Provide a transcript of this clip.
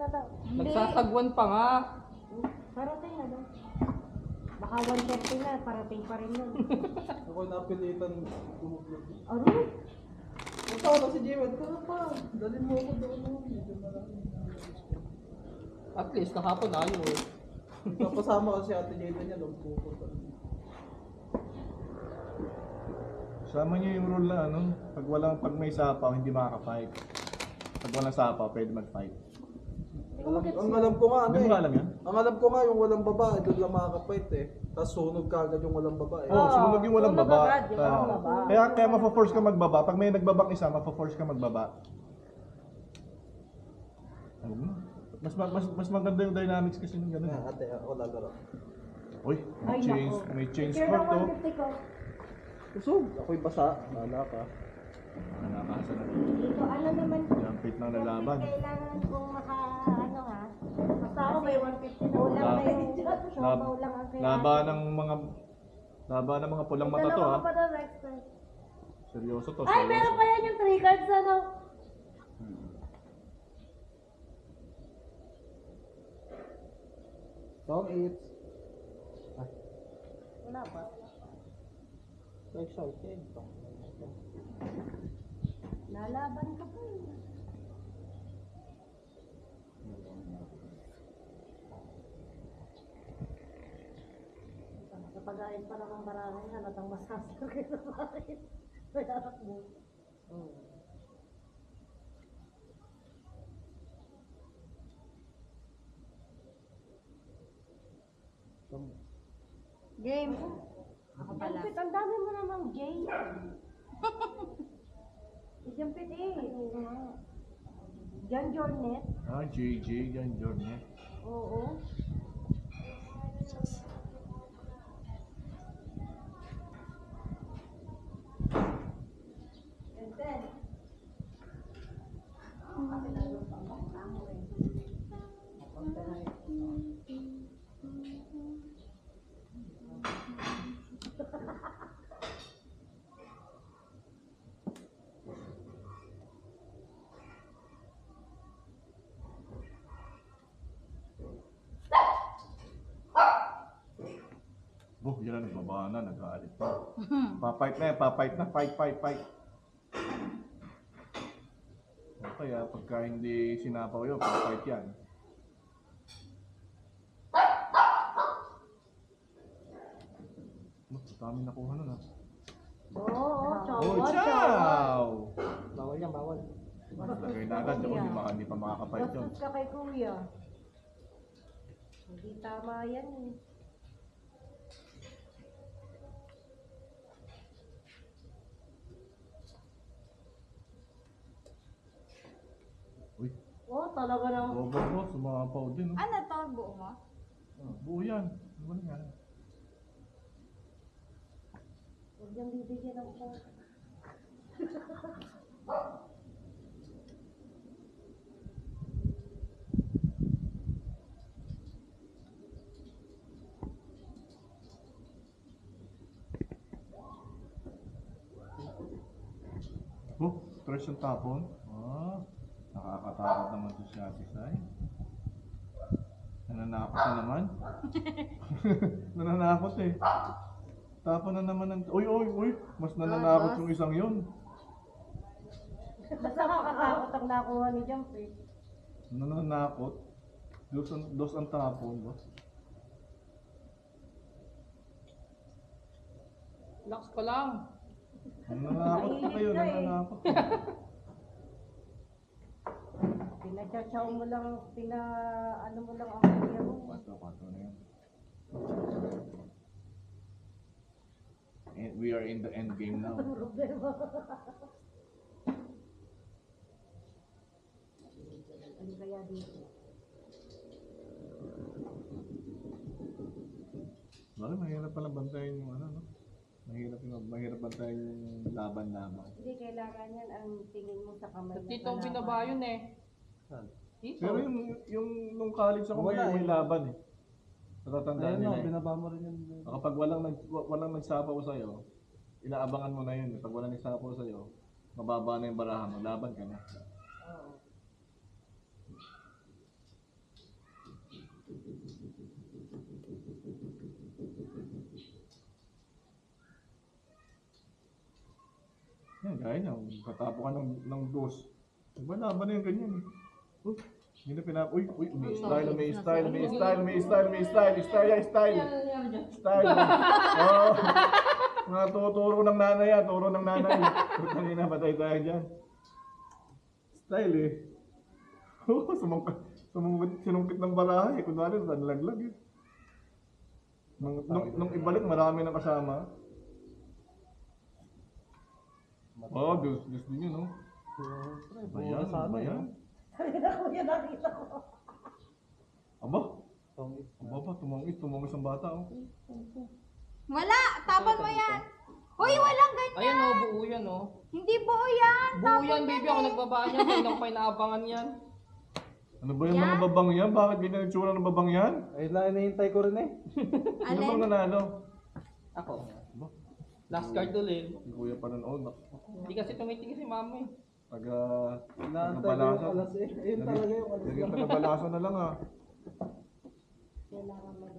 na daw. Nagsasagwan pa nga. Parating na daw. Baka 130 na, parating pa rin yun. Ako napilitan tumublog. Aroy! Punta ko na si Jimmy. Tara pa. Dalhin mo ako doon. Medyo marami. At least kahapon ayos. Kapasama ko si Ate Jada niya. Doon pupunta. Sama niyo yung rule na ano, pag may sapaw, hindi makaka-fight. Pag walang sapaw, pwede mag-fight. Ang alam ko nga ano Hindi mo eh. alam yan? Ang alam ko nga yung walang babae, doon lang makakapait eh. Tapos sunog ka agad yung walang babae. Oo, sunog yung walang sunog baba. agad yung walang baba. Kaya mafa-force ka magbaba. Pag may nagbabak isa, mafa-force ka magbaba. Ano mo? Mas maganda yung dynamics kasi ng ganun. Ah, ate, ako lalaro. Uy, may change Share sport na to. 150 ko. Kusog, ako'y basa. Wala ka. Nakakasa na. Dito, ano naman. Jumpit ng lalaban. Kailangan kong ano ha. Basta ako may 150 na ulang na yung siopaw lang ang kailangan. Laban ng mga pulang mata to ha. pa daw next time. Seryoso to. Ay, meron pa yan yung 3 cards ano. Tom eats. Wala pa. Excited. Lalaban ka pa eh. Kapag-ain pa lang ang barangay, halatang masasal kayo sa bakit. Mayarak mo. Game. Ako pala. Jumpit, ang dami mo namang Jay. Jumpit eh. John Jornet. Ah, JJ, yan, Jordan. Oo. Oh, yan na, nagbaba na, nag-aalit pa. Papight na yan, fight. O kaya, pagka hindi sinapaw yun, papight yan. Dami nakuha nun ha. Oo, Oh, ciao! Bawal yan, bawal. Lagay na agad, hindi pa makakapight yun. Bastos ka kay kuya. Hindi tama yan eh. Uy, Oh, talaga lang. bobo ko, sumapaw din. Ano to, buo mo? Buo yan. Ano ba nangyari? Huwag niyang bibigyan ng po. Oh, stress yung tapon. Ah, nakakatakot naman to si Ate Sai. Nananakot na naman. Nananakot eh. Tapon na naman ng... Uy! Mas nananakot yung isang yun. Basta nakakatakot ang nakuha ni Jumpy. Nananakot. Dos ang tapon. Boss. Relax ka lang. Nananakot pa kayo, nananakot. Pinachachao mo lang, ano mo lang ang kanya mo. Kwato na yan. And we are in the end game now. Problema. Ano kaya dito? Bakit mahirap pala bantayan yung ano, no? Mahirap bantayan yung laban-laban. Hindi, kailangan yan ang tingin mo sa kamay. ng Dito ang kalaban. binaba yun eh. Saan? Dito. Pero yung nung college ako may laban eh. Natatandaan Ayun nila no, eh. binaba mo rin yun. Kapag walang nagsapaw sa'yo, inaabangan mo na yun. Pag walang nagsapaw sa'yo, mababa na yung barahan mo, laban ka na. Oo. Gaya niya, katapo ka ng dos. Wala ba na yung ganyan eh. Hindi na pinap... Uy, may style. Oh, mga turo ng nanay yan, turo ng nanay. Putang ina, patay tayo dyan. Style eh. Sinungkit ng baraha eh. Kunwari, nalaglag eh. Nung ibalik, marami na kasama. Oh, Diyos din yun, no? Bayan. Nakita ko. Aba, tumangis ang bata, oh. Wala! Tapan mo yan! Hoy, walang ganyan! Ayan o, buo yan o. Hindi buo yan! Buo yan, baby. Ako nagbabaan yan. Kaya ako pa inaabangan yan. Ano ba yung mga babang yan? Bakit ganyan ang tsura ng babang yan? Ay, hinahintay ko rin eh. Ano bang nanalo? Ako. Last card ulit. Si Kuya pa nanood. Hindi kasi tumitingin si mama eh. Hinahintay ko yung Taga-balasan. alas eh. Ayun talaga yung alas. Lagyan taga-balasan na lang ah. Kailangan mag